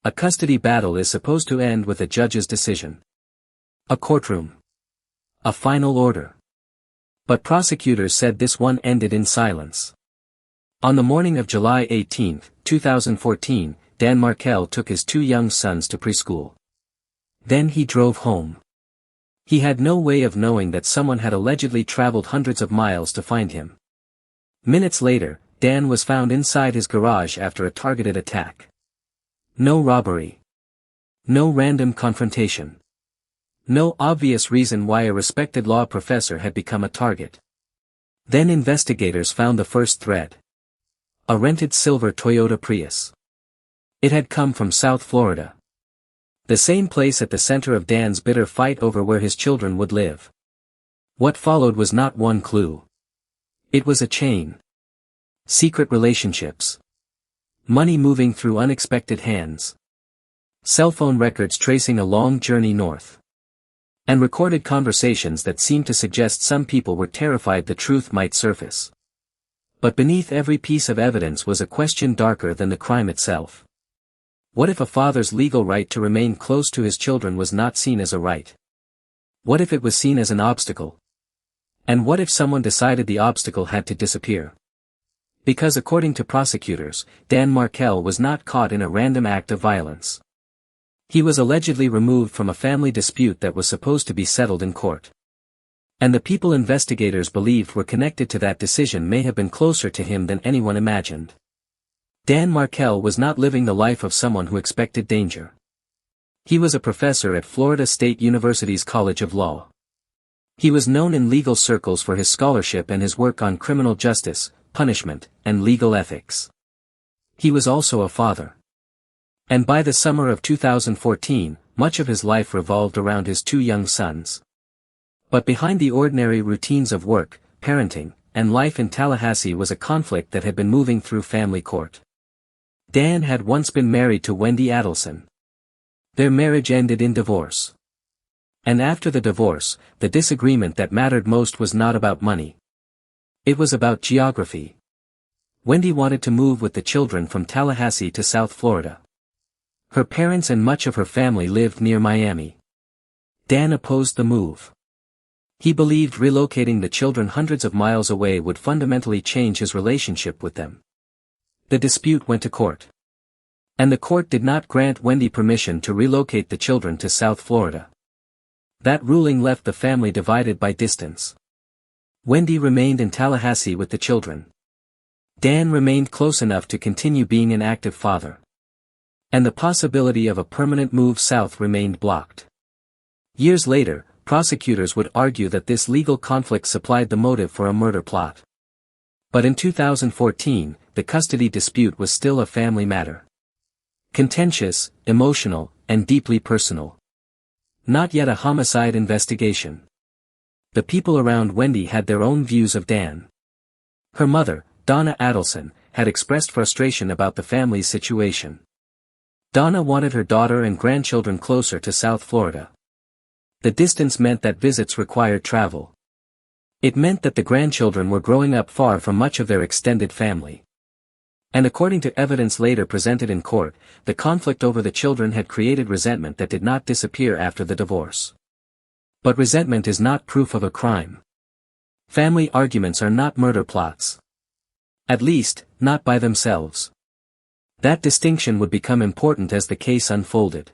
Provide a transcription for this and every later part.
A custody battle is supposed to end with a judge's decision. A courtroom. A final order. But prosecutors said this one ended in silence. On the morning of July 18, 2014, Dan Markel took his two young sons to preschool. Then he drove home. He had no way of knowing that someone had allegedly traveled hundreds of miles to find him. Minutes later, Dan was found inside his garage after a targeted attack. No robbery. No random confrontation. No obvious reason why a respected law professor had become a target. Then investigators found the first thread. A rented silver Toyota Prius. It had come from South Florida. The same place at the center of Dan's bitter fight over where his children would live. What followed was not one clue. It was a chain. Secret relationships. Money moving through unexpected hands. Cell phone records tracing a long journey north. And recorded conversations that seemed to suggest some people were terrified the truth might surface. But beneath every piece of evidence was a question darker than the crime itself. What if a father's legal right to remain close to his children was not seen as a right? What if it was seen as an obstacle? And what if someone decided the obstacle had to disappear? Because according to prosecutors, Dan Markel was not caught in a random act of violence. He was allegedly removed from a family dispute that was supposed to be settled in court. And the people investigators believed were connected to that decision may have been closer to him than anyone imagined. Dan Markel was not living the life of someone who expected danger. He was a professor at Florida State University's College of Law. He was known in legal circles for his scholarship and his work on criminal justice, punishment, and legal ethics. He was also a father. And by the summer of 2014, much of his life revolved around his two young sons. But behind the ordinary routines of work, parenting, and life in Tallahassee was a conflict that had been moving through family court. Dan had once been married to Wendi Adelson. Their marriage ended in divorce. And after the divorce, the disagreement that mattered most was not about money. It was about geography. Wendi wanted to move with the children from Tallahassee to South Florida. Her parents and much of her family lived near Miami. Dan opposed the move. He believed relocating the children hundreds of miles away would fundamentally change his relationship with them. The dispute went to court. And the court did not grant Wendi permission to relocate the children to South Florida. That ruling left the family divided by distance. Wendi remained in Tallahassee with the children. Dan remained close enough to continue being an active father. And the possibility of a permanent move south remained blocked. Years later, prosecutors would argue that this legal conflict supplied the motive for a murder plot. But in 2014, the custody dispute was still a family matter. Contentious, emotional, and deeply personal. Not yet a homicide investigation. The people around Wendi had their own views of Dan. Her mother, Donna Adelson, had expressed frustration about the family's situation. Donna wanted her daughter and grandchildren closer to South Florida. The distance meant that visits required travel. It meant that the grandchildren were growing up far from much of their extended family. And according to evidence later presented in court, the conflict over the children had created resentment that did not disappear after the divorce. But resentment is not proof of a crime. Family arguments are not murder plots. At least, not by themselves. That distinction would become important as the case unfolded.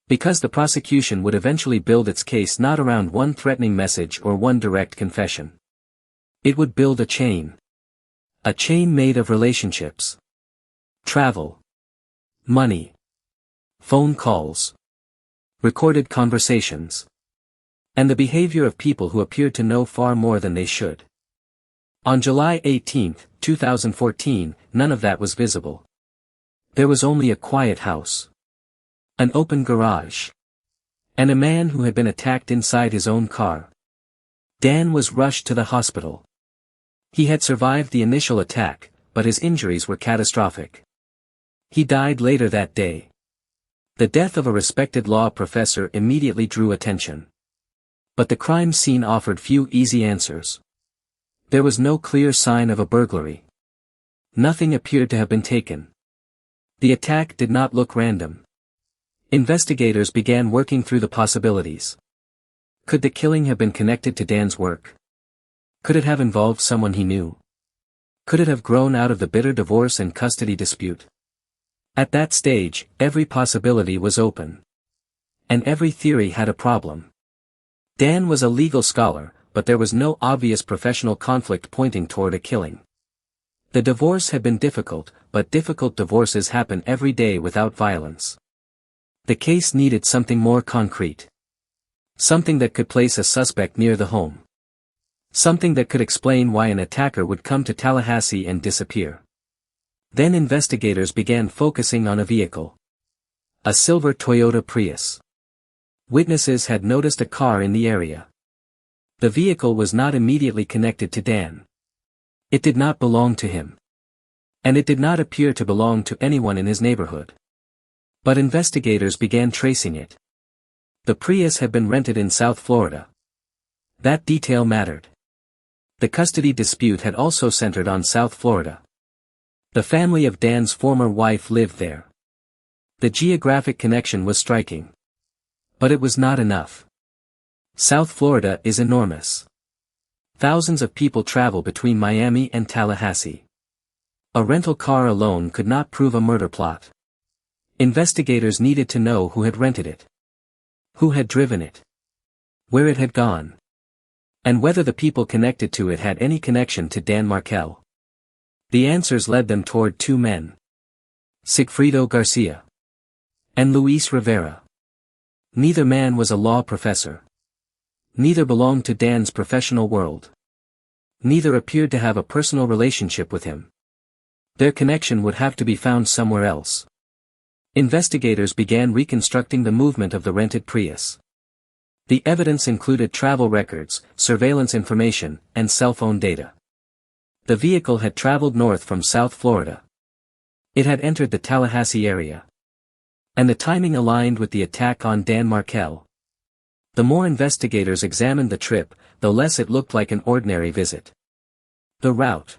Because the prosecution would eventually build its case not around one threatening message or one direct confession. It would build a chain. A chain made of relationships. Travel. Money. Phone calls. Recorded conversations. And the behavior of people who appeared to know far more than they should. On July 18, 2014, none of that was visible. There was only a quiet house. An open garage. And a man who had been attacked inside his own car. Dan was rushed to the hospital. He had survived the initial attack, but his injuries were catastrophic. He died later that day. The death of a respected law professor immediately drew attention. But the crime scene offered few easy answers. There was no clear sign of a burglary. Nothing appeared to have been taken. The attack did not look random. Investigators began working through the possibilities. Could the killing have been connected to Dan's work? Could it have involved someone he knew? Could it have grown out of the bitter divorce and custody dispute? At that stage, every possibility was open. And every theory had a problem. Dan was a legal scholar, but there was no obvious professional conflict pointing toward a killing. The divorce had been difficult, but difficult divorces happen every day without violence. The case needed something more concrete. Something that could place a suspect near the home. Something that could explain why an attacker would come to Tallahassee and disappear. Then investigators began focusing on a vehicle. A silver Toyota Prius. Witnesses had noticed a car in the area. The vehicle was not immediately connected to Dan. It did not belong to him. And it did not appear to belong to anyone in his neighborhood. But investigators began tracing it. The Prius had been rented in South Florida. That detail mattered. The custody dispute had also centered on South Florida. The family of Dan's former wife lived there. The geographic connection was striking. But it was not enough. South Florida is enormous. Thousands of people travel between Miami and Tallahassee. A rental car alone could not prove a murder plot. Investigators needed to know who had rented it. Who had driven it. Where it had gone. And whether the people connected to it had any connection to Dan Markel. The answers led them toward two men. Sigfredo Garcia. And Luis Rivera. Neither man was a law professor. Neither belonged to Dan's professional world. Neither appeared to have a personal relationship with him. Their connection would have to be found somewhere else. Investigators began reconstructing the movement of the rented Prius. The evidence included travel records, surveillance information, and cell phone data. The vehicle had traveled north from South Florida. It had entered the Tallahassee area. And the timing aligned with the attack on Dan Markel. The more investigators examined the trip, the less it looked like an ordinary visit. The route.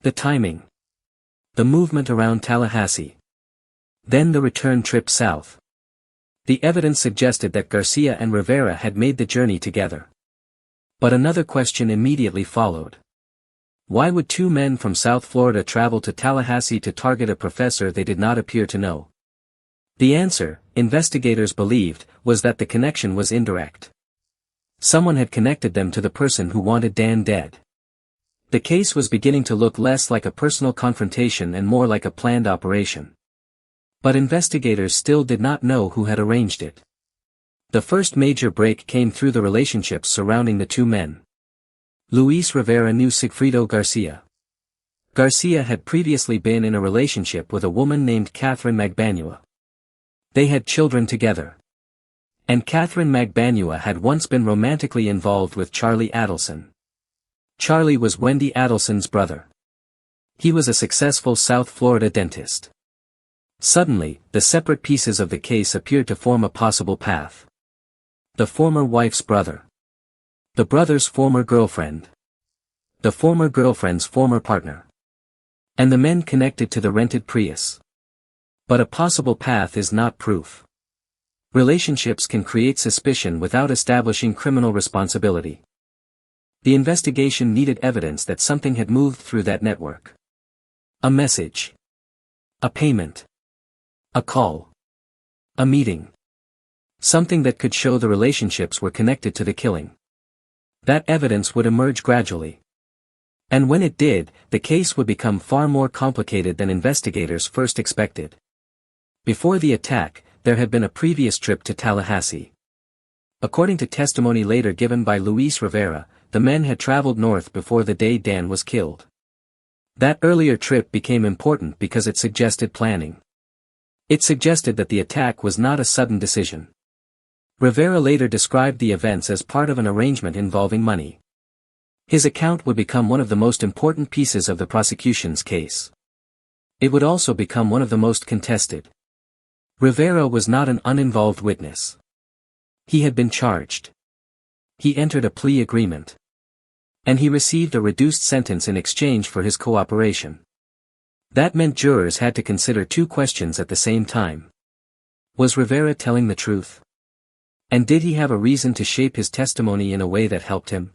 The timing. The movement around Tallahassee. Then the return trip south. The evidence suggested that Garcia and Rivera had made the journey together. But another question immediately followed. Why would two men from South Florida travel to Tallahassee to target a professor they did not appear to know? The answer, investigators believed, was that the connection was indirect. Someone had connected them to the person who wanted Dan dead. The case was beginning to look less like a personal confrontation and more like a planned operation. But investigators still did not know who had arranged it. The first major break came through the relationships surrounding the two men. Luis Rivera knew Sigfredo Garcia. Garcia had previously been in a relationship with a woman named Catherine Magbanua. They had children together. And Catherine Magbanua had once been romantically involved with Charlie Adelson. Charlie was Wendi Adelson's brother. He was a successful South Florida dentist. Suddenly, the separate pieces of the case appeared to form a possible path. The former wife's brother. The brother's former girlfriend. The former girlfriend's former partner. And the men connected to the rented Prius. But a possible path is not proof. Relationships can create suspicion without establishing criminal responsibility. The investigation needed evidence that something had moved through that network. A message. A payment. A call. A meeting. Something that could show the relationships were connected to the killing. That evidence would emerge gradually. And when it did, the case would become far more complicated than investigators first expected. Before the attack, there had been a previous trip to Tallahassee. According to testimony later given by Luis Rivera, the men had traveled north before the day Dan was killed. That earlier trip became important because it suggested planning. It suggested that the attack was not a sudden decision. Rivera later described the events as part of an arrangement involving money. His account would become one of the most important pieces of the prosecution's case. It would also become one of the most contested. Rivera was not an uninvolved witness. He had been charged. He entered a plea agreement. And he received a reduced sentence in exchange for his cooperation. That meant jurors had to consider two questions at the same time. Was Rivera telling the truth? And did he have a reason to shape his testimony in a way that helped him?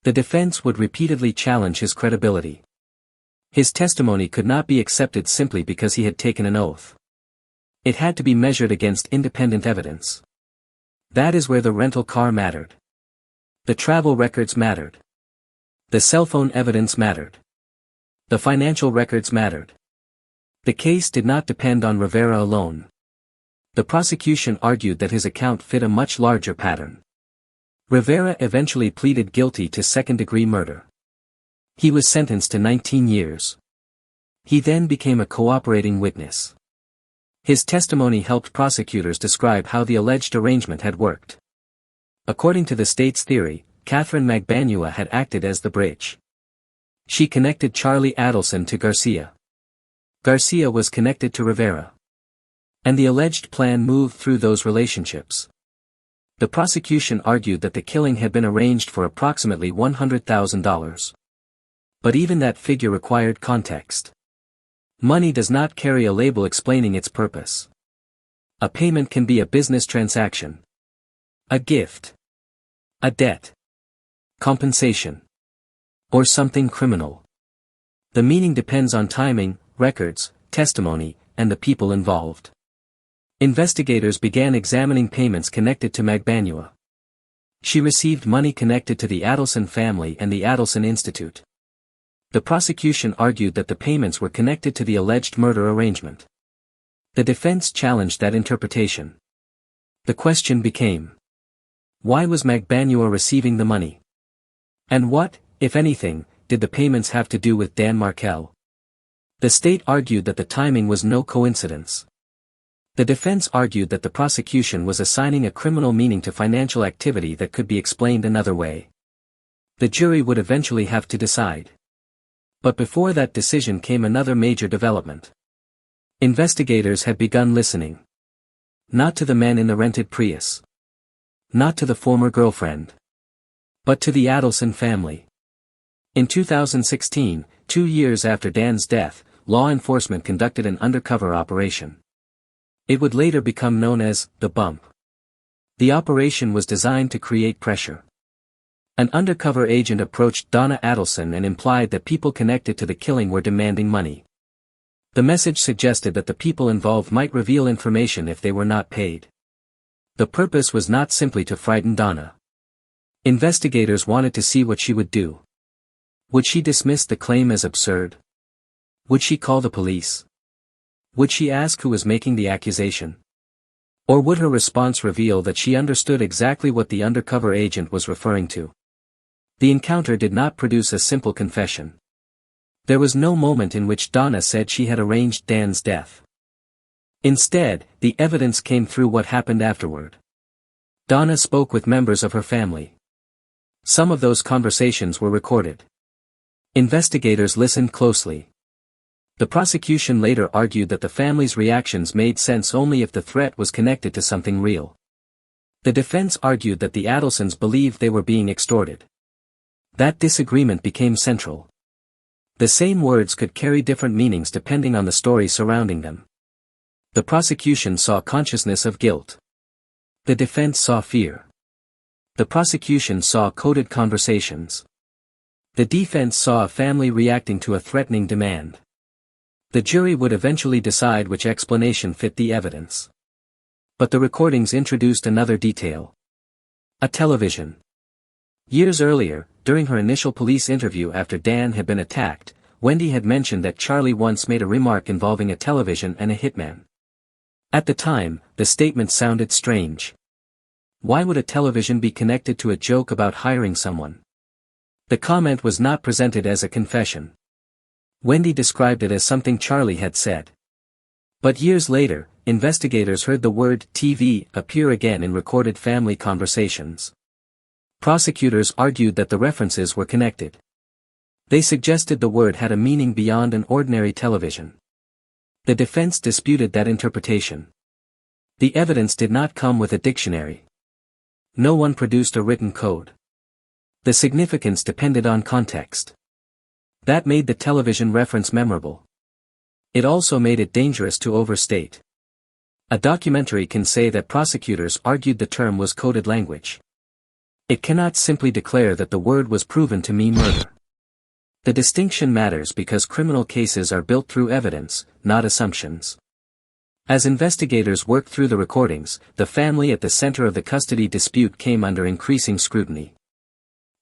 The defense would repeatedly challenge his credibility. His testimony could not be accepted simply because he had taken an oath. It had to be measured against independent evidence. That is where the rental car mattered. The travel records mattered. The cell phone evidence mattered. The financial records mattered. The case did not depend on Rivera alone. The prosecution argued that his account fit a much larger pattern. Rivera eventually pleaded guilty to second-degree murder. He was sentenced to 19 years. He then became a cooperating witness. His testimony helped prosecutors describe how the alleged arrangement had worked. According to the state's theory, Catherine Magbanua had acted as the bridge. She connected Charlie Adelson to Garcia. Garcia was connected to Rivera. And the alleged plan moved through those relationships. The prosecution argued that the killing had been arranged for approximately $100,000. But even that figure required context. Money does not carry a label explaining its purpose. A payment can be a business transaction, a gift, a debt, compensation, or something criminal. The meaning depends on timing, records, testimony, and the people involved. Investigators began examining payments connected to Magbanua. She received money connected to the Adelson family and the Adelson Institute. The prosecution argued that the payments were connected to the alleged murder arrangement. The defense challenged that interpretation. The question became: why was Magbanua receiving the money? And what, if anything, did the payments have to do with Dan Markel? The state argued that the timing was no coincidence. The defense argued that the prosecution was assigning a criminal meaning to financial activity that could be explained another way. The jury would eventually have to decide. But before that decision came another major development. Investigators had begun listening. Not to the men in the rented Prius. Not to the former girlfriend. But to the Adelson family. In 2016, 2 years after Dan's death, law enforcement conducted an undercover operation. It would later become known as the Bump. The operation was designed to create pressure. An undercover agent approached Donna Adelson and implied that people connected to the killing were demanding money. The message suggested that the people involved might reveal information if they were not paid. The purpose was not simply to frighten Donna. Investigators wanted to see what she would do. Would she dismiss the claim as absurd? Would she call the police? Would she ask who was making the accusation? Or would her response reveal that she understood exactly what the undercover agent was referring to? The encounter did not produce a simple confession. There was no moment in which Donna said she had arranged Dan's death. Instead, the evidence came through what happened afterward. Donna spoke with members of her family. Some of those conversations were recorded. Investigators listened closely. The prosecution later argued that the family's reactions made sense only if the threat was connected to something real. The defense argued that the Adelsons believed they were being extorted. That disagreement became central. The same words could carry different meanings depending on the story surrounding them. The prosecution saw consciousness of guilt. The defense saw fear. The prosecution saw coded conversations. The defense saw a family reacting to a threatening demand. The jury would eventually decide which explanation fit the evidence. But the recordings introduced another detail. A television. Years earlier, during her initial police interview after Dan had been attacked, Wendi had mentioned that Charlie once made a remark involving a television and a hitman. At the time, the statement sounded strange. Why would a television be connected to a joke about hiring someone? The comment was not presented as a confession. Wendi described it as something Charlie had said. But years later, investigators heard the word TV appear again in recorded family conversations. Prosecutors argued that the references were connected. They suggested the word had a meaning beyond an ordinary television. The defense disputed that interpretation. The evidence did not come with a dictionary. No one produced a written code. The significance depended on context. That made the television reference memorable. It also made it dangerous to overstate. A documentary can say that prosecutors argued the term was coded language. It cannot simply declare that the word was proven to mean murder. The distinction matters because criminal cases are built through evidence, not assumptions. As investigators worked through the recordings, the family at the center of the custody dispute came under increasing scrutiny.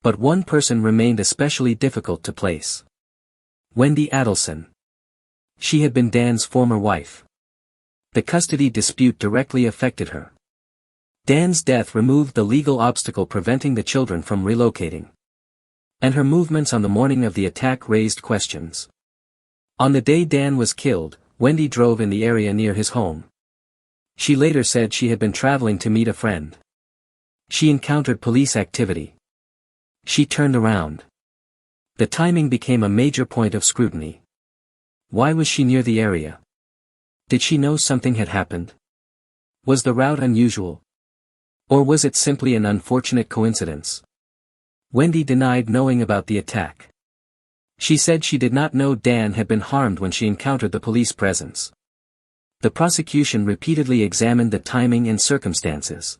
But one person remained especially difficult to place. Wendi Adelson. She had been Dan's former wife. The custody dispute directly affected her. Dan's death removed the legal obstacle preventing the children from relocating. And her movements on the morning of the attack raised questions. On the day Dan was killed, Wendi drove in the area near his home. She later said she had been traveling to meet a friend. She encountered police activity. She turned around. The timing became a major point of scrutiny. Why was she near the area? Did she know something had happened? Was the route unusual? Or was it simply an unfortunate coincidence? Wendi denied knowing about the attack. She said she did not know Dan had been harmed when she encountered the police presence. The prosecution repeatedly examined the timing and circumstances.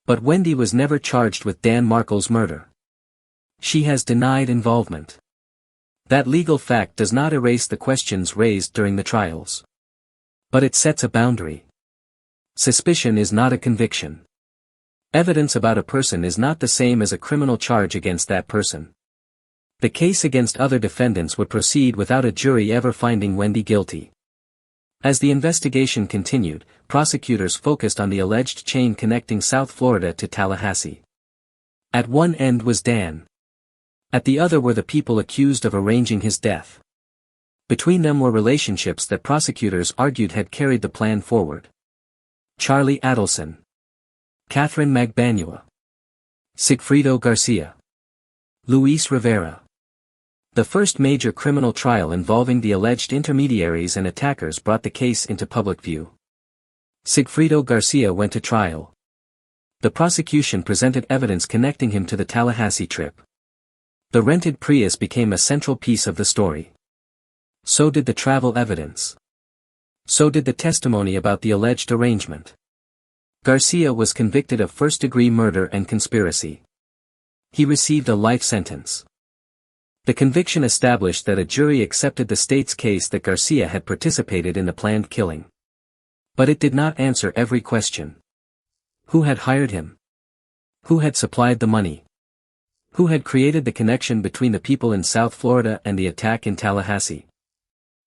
But Wendi was never charged with Dan Markel's murder. She has denied involvement. That legal fact does not erase the questions raised during the trials. But it sets a boundary. Suspicion is not a conviction. Evidence about a person is not the same as a criminal charge against that person. The case against other defendants would proceed without a jury ever finding Wendi guilty. As the investigation continued, prosecutors focused on the alleged chain connecting South Florida to Tallahassee. At one end was Dan. At the other were the people accused of arranging his death. Between them were relationships that prosecutors argued had carried the plan forward. Charlie Adelson. Catherine Magbanua. Sigfrido Garcia. Luis Rivera. The first major criminal trial involving the alleged intermediaries and attackers brought the case into public view. Sigfrido Garcia went to trial. The prosecution presented evidence connecting him to the Tallahassee trip. The rented Prius became a central piece of the story. So did the travel evidence. So did the testimony about the alleged arrangement. Garcia was convicted of first-degree murder and conspiracy. He received a life sentence. The conviction established that a jury accepted the state's case that Garcia had participated in the planned killing. But it did not answer every question. Who had hired him? Who had supplied the money? Who had created the connection between the people in South Florida and the attack in Tallahassee?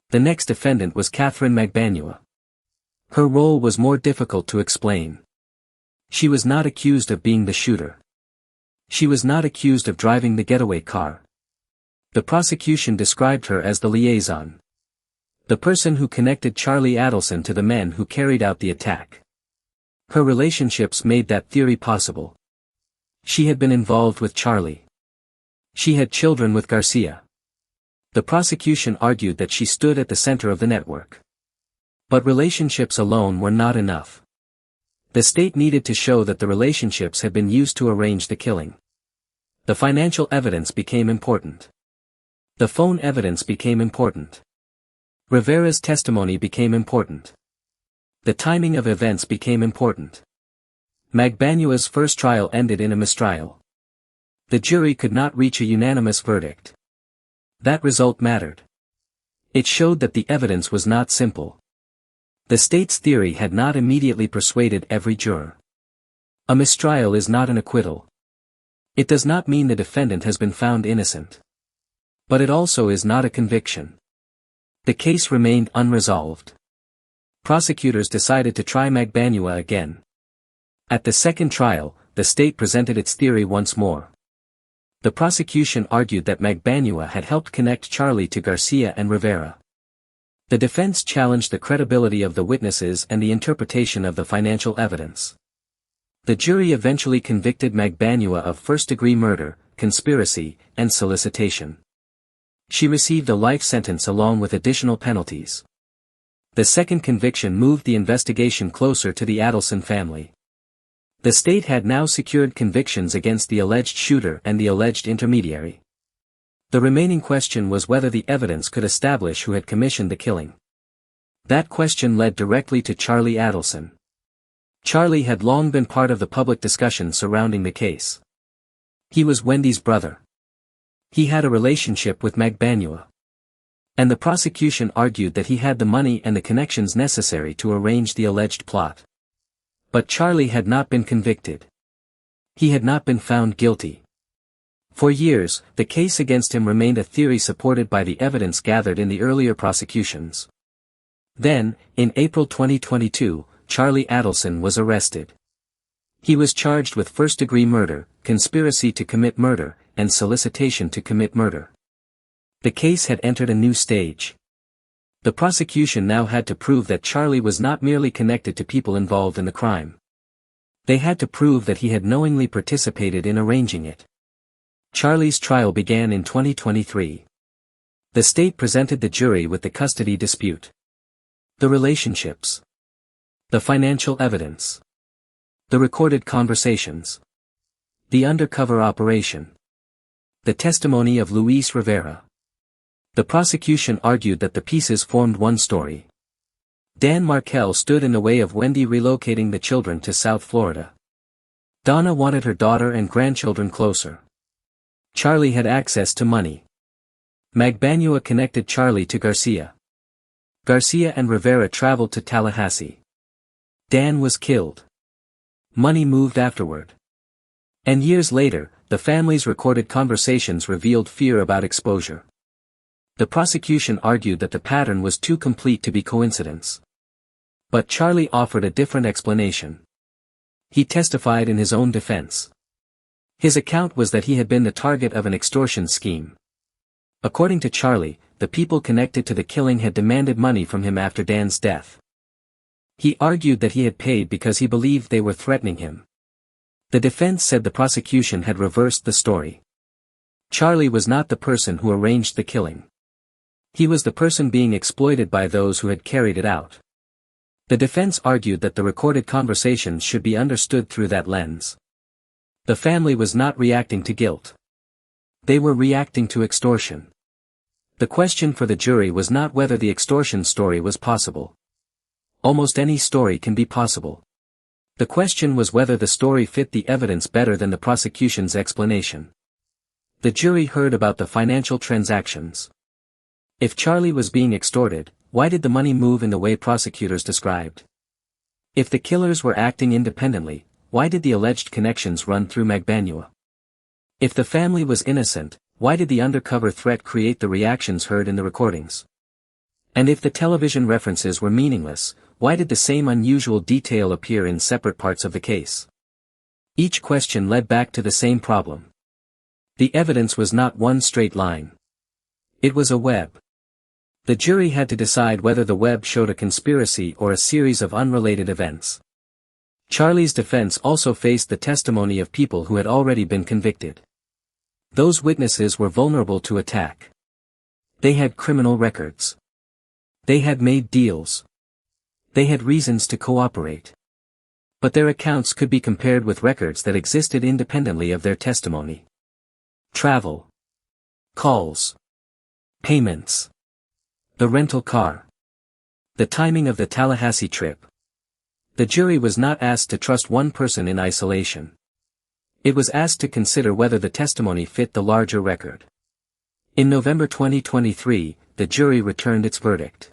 The next defendant was Catherine Magbanua. Her role was more difficult to explain. She was not accused of being the shooter. She was not accused of driving the getaway car. The prosecution described her as the liaison. The person who connected Charlie Adelson to the men who carried out the attack. Her relationships made that theory possible. She had been involved with Charlie. She had children with Garcia. The prosecution argued that she stood at the center of the network. But relationships alone were not enough. The state needed to show that the relationships had been used to arrange the killing. The financial evidence became important. The phone evidence became important. Rivera's testimony became important. The timing of events became important. Magbanua's first trial ended in a mistrial. The jury could not reach a unanimous verdict. That result mattered. It showed that the evidence was not simple. The state's theory had not immediately persuaded every juror. A mistrial is not an acquittal. It does not mean the defendant has been found innocent. But it also is not a conviction. The case remained unresolved. Prosecutors decided to try Magbanua again. At the second trial, the state presented its theory once more. The prosecution argued that Magbanua had helped connect Charlie to Garcia and Rivera. The defense challenged the credibility of the witnesses and the interpretation of the financial evidence. The jury eventually convicted Magbanua of first-degree murder, conspiracy, and solicitation. She received a life sentence along with additional penalties. The second conviction moved the investigation closer to the Adelson family. The state had now secured convictions against the alleged shooter and the alleged intermediary. The remaining question was whether the evidence could establish who had commissioned the killing. That question led directly to Charlie Adelson. Charlie had long been part of the public discussion surrounding the case. He was Wendy's brother. He had a relationship with Magbanua. And the prosecution argued that he had the money and the connections necessary to arrange the alleged plot. But Charlie had not been convicted. He had not been found guilty. For years, the case against him remained a theory supported by the evidence gathered in the earlier prosecutions. Then, in April 2022, Charlie Adelson was arrested. He was charged with first-degree murder, conspiracy to commit murder, and solicitation to commit murder. The case had entered a new stage. The prosecution now had to prove that Charlie was not merely connected to people involved in the crime. They had to prove that he had knowingly participated in arranging it. Charlie's trial began in 2023. The state presented the jury with the custody dispute. The relationships. The financial evidence. The recorded conversations. The undercover operation. The testimony of Luis Rivera. The prosecution argued that the pieces formed one story. Dan Markel stood in the way of Wendi relocating the children to South Florida. Donna wanted her daughter and grandchildren closer. Charlie had access to money. Magbanua connected Charlie to Garcia. Garcia and Rivera traveled to Tallahassee. Dan was killed. Money moved afterward. And years later, the family's recorded conversations revealed fear about exposure. The prosecution argued that the pattern was too complete to be coincidence. But Charlie offered a different explanation. He testified in his own defense. His account was that he had been the target of an extortion scheme. According to Charlie, the people connected to the killing had demanded money from him after Dan's death. He argued that he had paid because he believed they were threatening him. The defense said the prosecution had reversed the story. Charlie was not the person who arranged the killing. He was the person being exploited by those who had carried it out. The defense argued that the recorded conversations should be understood through that lens. The family was not reacting to guilt. They were reacting to extortion. The question for the jury was not whether the extortion story was possible. Almost any story can be possible. The question was whether the story fit the evidence better than the prosecution's explanation. The jury heard about the financial transactions. If Charlie was being extorted, why did the money move in the way prosecutors described? If the killers were acting independently, why did the alleged connections run through Magbanua? If the family was innocent, why did the undercover threat create the reactions heard in the recordings? And if the television references were meaningless, why did the same unusual detail appear in separate parts of the case? Each question led back to the same problem. The evidence was not one straight line. It was a web. The jury had to decide whether the web showed a conspiracy or a series of unrelated events. Charlie's defense also faced the testimony of people who had already been convicted. Those witnesses were vulnerable to attack. They had criminal records. They had made deals. They had reasons to cooperate. But their accounts could be compared with records that existed independently of their testimony. Travel. Calls. Payments. The rental car. The timing of the Tallahassee trip. The jury was not asked to trust one person in isolation. It was asked to consider whether the testimony fit the larger record. In November 2023, the jury returned its verdict.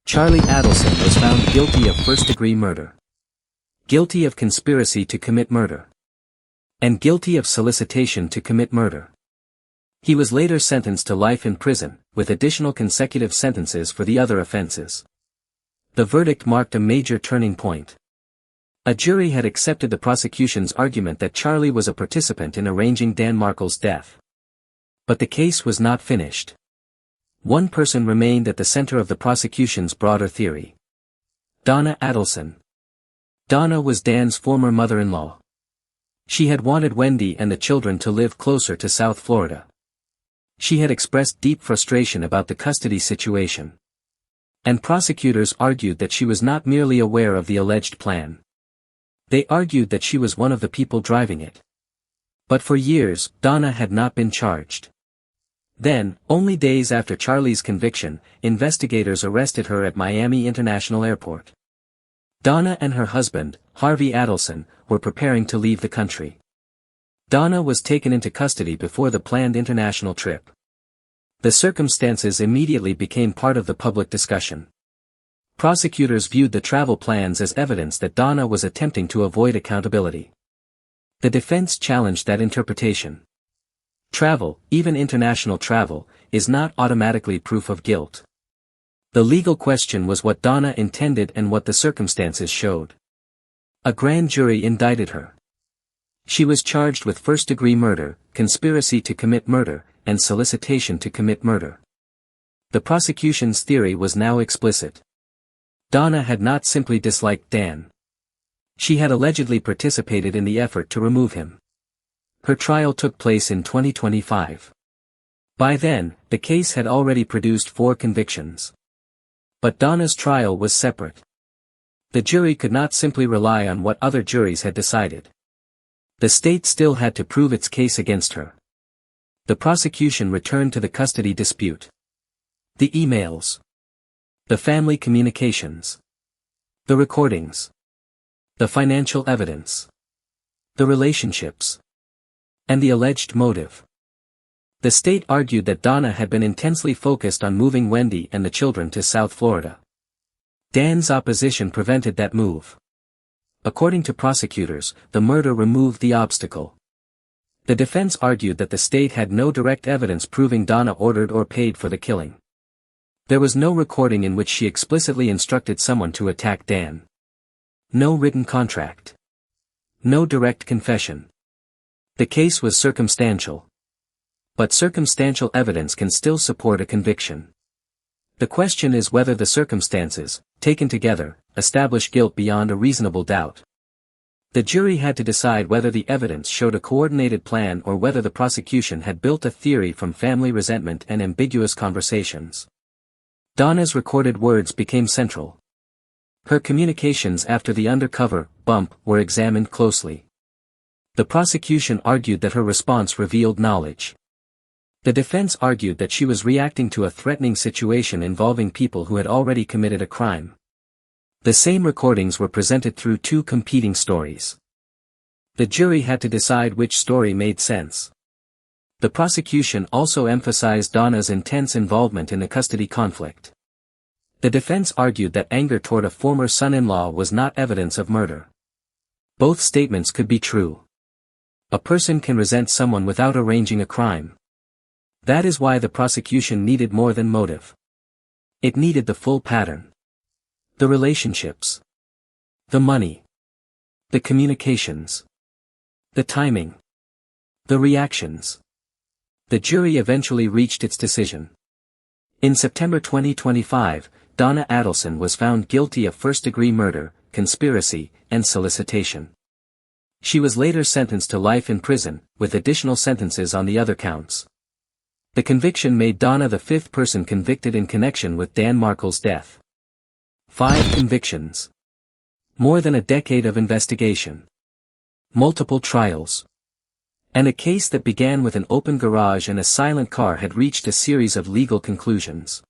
Charlie Adelson was found guilty of first-degree murder, guilty of conspiracy to commit murder, and guilty of solicitation to commit murder. He was later sentenced to life in prison, with additional consecutive sentences for the other offenses. The verdict marked a major turning point. A jury had accepted the prosecution's argument that Charlie was a participant in arranging Dan Markel's death. But the case was not finished. One person remained at the center of the prosecution's broader theory. Donna Adelson. Donna was Dan's former mother-in-law. She had wanted Wendi and the children to live closer to South Florida. She had expressed deep frustration about the custody situation. And prosecutors argued that she was not merely aware of the alleged plan. They argued that she was one of the people driving it. But for years, Donna had not been charged. Then, only days after Charlie's conviction, investigators arrested her at Miami International Airport. Donna and her husband, Harvey Adelson, were preparing to leave the country. Donna was taken into custody before the planned international trip. The circumstances immediately became part of the public discussion. Prosecutors viewed the travel plans as evidence that Donna was attempting to avoid accountability. The defense challenged that interpretation. Travel, even international travel, is not automatically proof of guilt. The legal question was what Donna intended and what the circumstances showed. A grand jury indicted her. She was charged with first-degree murder, conspiracy to commit murder, and solicitation to commit murder. The prosecution's theory was now explicit. Donna had not simply disliked Dan. She had allegedly participated in the effort to remove him. Her trial took place in 2025. By then, the case had already produced 4 convictions. But Donna's trial was separate. The jury could not simply rely on what other juries had decided. The state still had to prove its case against her. The prosecution returned to the custody dispute. The emails. The family communications. The recordings. The financial evidence. The relationships. And the alleged motive. The state argued that Donna had been intensely focused on moving Wendi and the children to South Florida. Dan's opposition prevented that move. According to prosecutors, the murder removed the obstacle. The defense argued that the state had no direct evidence proving Donna ordered or paid for the killing. There was no recording in which she explicitly instructed someone to attack Dan. No written contract. No direct confession. The case was circumstantial. But circumstantial evidence can still support a conviction. The question is whether the circumstances, taken together, establish guilt beyond a reasonable doubt. The jury had to decide whether the evidence showed a coordinated plan or whether the prosecution had built a theory from family resentment and ambiguous conversations. Donna's recorded words became central. Her communications after the undercover bump were examined closely. The prosecution argued that her response revealed knowledge. The defense argued that she was reacting to a threatening situation involving people who had already committed a crime. The same recordings were presented through 2 competing stories. The jury had to decide which story made sense. The prosecution also emphasized Donna's intense involvement in the custody conflict. The defense argued that anger toward a former son-in-law was not evidence of murder. Both statements could be true. A person can resent someone without arranging a crime. That is why the prosecution needed more than motive. It needed the full pattern. The relationships. The money. The communications. The timing. The reactions. The jury eventually reached its decision. In September 2025, Donna Adelson was found guilty of first-degree murder, conspiracy, and solicitation. She was later sentenced to life in prison, with additional sentences on the other counts. The conviction made Donna the 5th person convicted in connection with Dan Markel's death. 5 convictions. More than a decade of investigation. Multiple trials. And a case that began with an open garage and a silent car had reached a series of legal conclusions.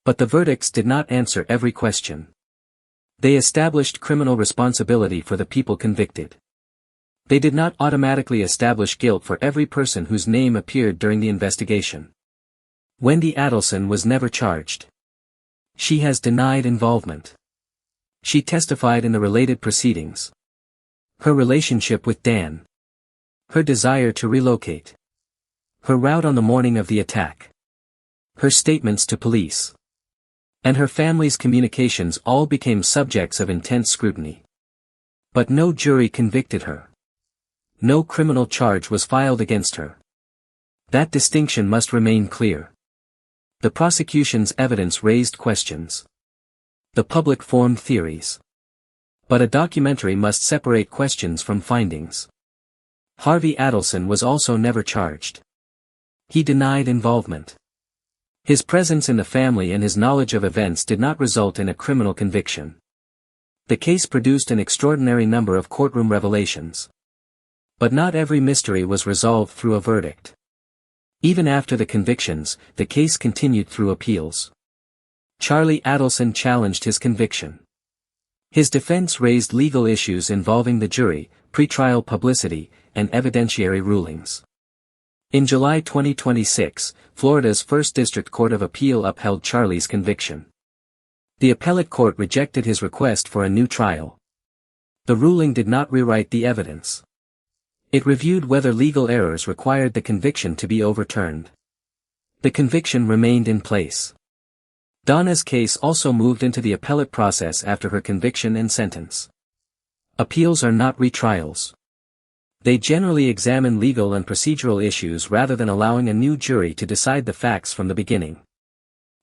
But the verdicts did not answer every question. They established criminal responsibility for the people convicted. They did not automatically establish guilt for every person whose name appeared during the investigation. Wendi Adelson was never charged. She has denied involvement. She testified in the related proceedings. Her relationship with Dan. Her desire to relocate. Her route on the morning of the attack. Her statements to police. And her family's communications all became subjects of intense scrutiny. But no jury convicted her. No criminal charge was filed against her. That distinction must remain clear. The prosecution's evidence raised questions. The public formed theories. But a documentary must separate questions from findings. Harvey Adelson was also never charged. He denied involvement. His presence in the family and his knowledge of events did not result in a criminal conviction. The case produced an extraordinary number of courtroom revelations. But not every mystery was resolved through a verdict. Even after the convictions, the case continued through appeals. Charlie Adelson challenged his conviction. His defense raised legal issues involving the jury, pretrial publicity, and evidentiary rulings. In July 2026, Florida's First District Court of Appeal upheld Charlie's conviction. The appellate court rejected his request for a new trial. The ruling did not rewrite the evidence. It reviewed whether legal errors required the conviction to be overturned. The conviction remained in place. Donna's case also moved into the appellate process after her conviction and sentence. Appeals are not retrials. They generally examine legal and procedural issues rather than allowing a new jury to decide the facts from the beginning.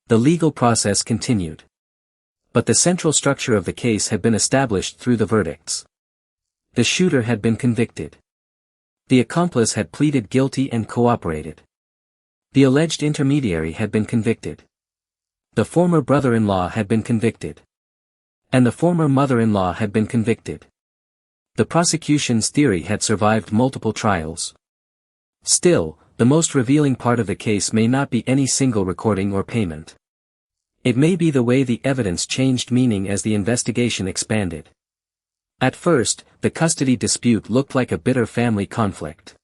The legal process continued. But the central structure of the case had been established through the verdicts. The shooter had been convicted. The accomplice had pleaded guilty and cooperated. The alleged intermediary had been convicted. The former brother-in-law had been convicted. And the former mother-in-law had been convicted. The prosecution's theory had survived multiple trials. Still, the most revealing part of the case may not be any single recording or payment. It may be the way the evidence changed meaning as the investigation expanded. At first, the custody dispute looked like a bitter family conflict.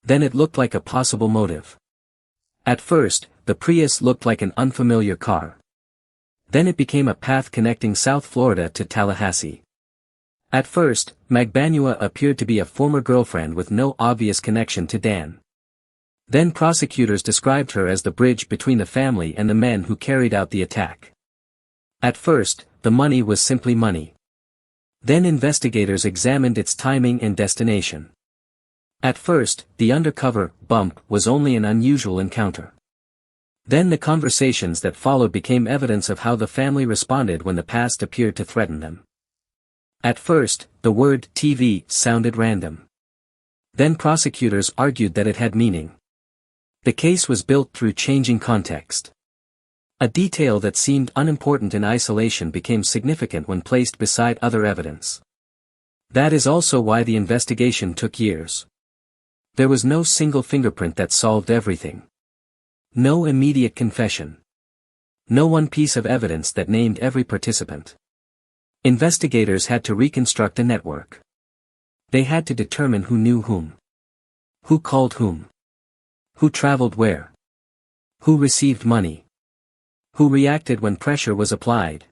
Then it looked like a possible motive. At first, the Prius looked like an unfamiliar car. Then it became a path connecting South Florida to Tallahassee. At first, Magbanua appeared to be a former girlfriend with no obvious connection to Dan. Then prosecutors described her as the bridge between the family and the men who carried out the attack. At first, the money was simply money. Then investigators examined its timing and destination. At first, the undercover bump was only an unusual encounter. Then the conversations that followed became evidence of how the family responded when the past appeared to threaten them. At first, the word TV sounded random. Then prosecutors argued that it had meaning. The case was built through changing context. A detail that seemed unimportant in isolation became significant when placed beside other evidence. That is also why the investigation took years. There was no single fingerprint that solved everything. No immediate confession. No one piece of evidence that named every participant. Investigators had to reconstruct a network. They had to determine who knew whom. Who called whom. Who traveled where. Who received money. Who reacted when pressure was applied.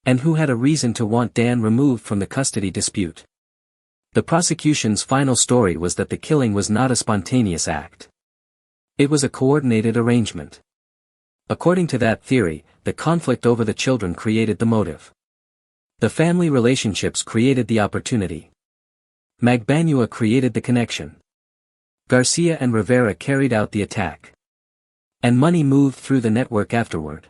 And who had a reason to want Dan removed from the custody dispute. The prosecution's final story was that the killing was not a spontaneous act. It was a coordinated arrangement. According to that theory, the conflict over the children created the motive. The family relationships created the opportunity. Magbanua created the connection. Garcia and Rivera carried out the attack. And money moved through the network afterward.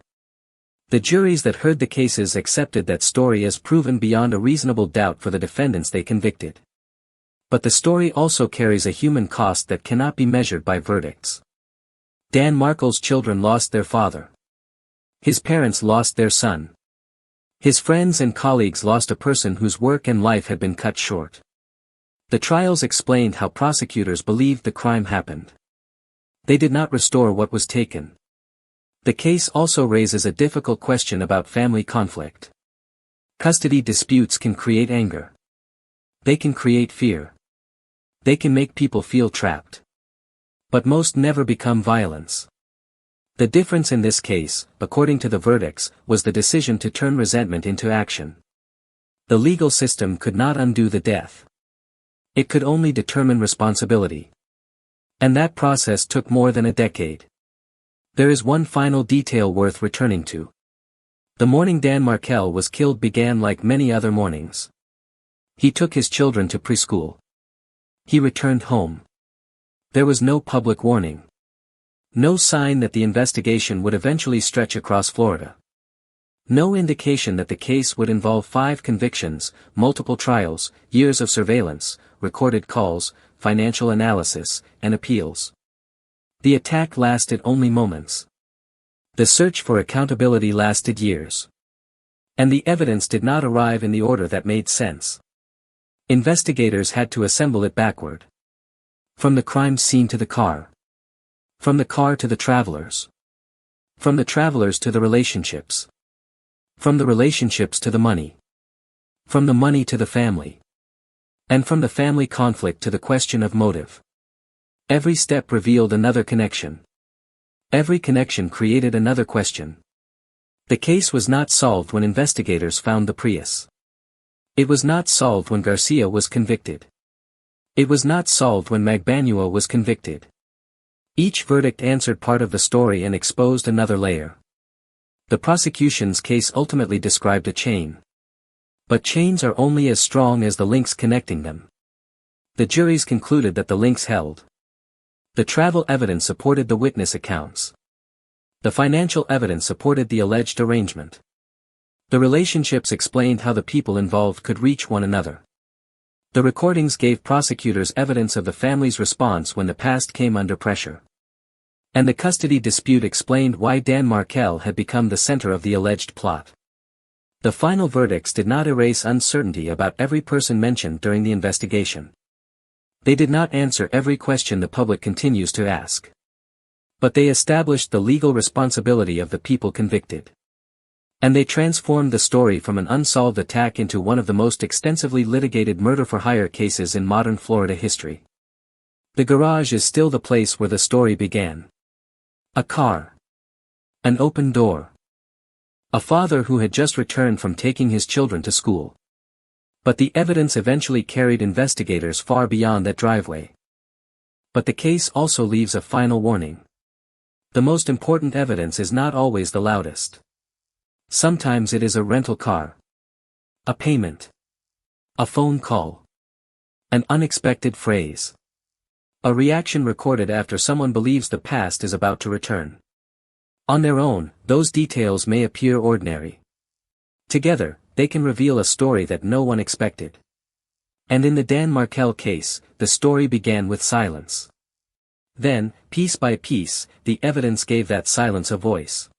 The juries that heard the cases accepted that story as proven beyond a reasonable doubt for the defendants they convicted. But the story also carries a human cost that cannot be measured by verdicts. Dan Markel's children lost their father. His parents lost their son. His friends and colleagues lost a person whose work and life had been cut short. The trials explained how prosecutors believed the crime happened. They did not restore what was taken. The case also raises a difficult question about family conflict. Custody disputes can create anger. They can create fear. They can make people feel trapped. But most never become violence. The difference in this case, according to the verdicts, was the decision to turn resentment into action. The legal system could not undo the death. It could only determine responsibility. And that process took more than a decade. There is one final detail worth returning to. The morning Dan Markel was killed began like many other mornings. He took his children to preschool. He returned home. There was no public warning. No sign that the investigation would eventually stretch across Florida. No indication that the case would involve 5 convictions, multiple trials, years of surveillance, recorded calls, financial analysis, and appeals. The attack lasted only moments. The search for accountability lasted years. And the evidence did not arrive in the order that made sense. Investigators had to assemble it backward. From the crime scene to the car. From the car to the travelers. From the travelers to the relationships. From the relationships to the money. From the money to the family. And from the family conflict to the question of motive. Every step revealed another connection. Every connection created another question. The case was not solved when investigators found the Prius. It was not solved when Garcia was convicted. It was not solved when Magbanua was convicted. Each verdict answered part of the story and exposed another layer. The prosecution's case ultimately described a chain. But chains are only as strong as the links connecting them. The juries concluded that the links held. The travel evidence supported the witness accounts. The financial evidence supported the alleged arrangement. The relationships explained how the people involved could reach one another. The recordings gave prosecutors evidence of the family's response when the past came under pressure. And the custody dispute explained why Dan Markel had become the center of the alleged plot. The final verdicts did not erase uncertainty about every person mentioned during the investigation. They did not answer every question the public continues to ask. But they established the legal responsibility of the people convicted. And they transformed the story from an unsolved attack into one of the most extensively litigated murder-for-hire cases in modern Florida history. The garage is still the place where the story began. A car. An open door. A father who had just returned from taking his children to school. But the evidence eventually carried investigators far beyond that driveway. But the case also leaves a final warning. The most important evidence is not always the loudest. Sometimes it is a rental car. A payment. A phone call. An unexpected phrase. A reaction recorded after someone believes the past is about to return. On their own, those details may appear ordinary. Together, they can reveal a story that no one expected. And in the Dan Markel case, the story began with silence. Then, piece by piece, the evidence gave that silence a voice.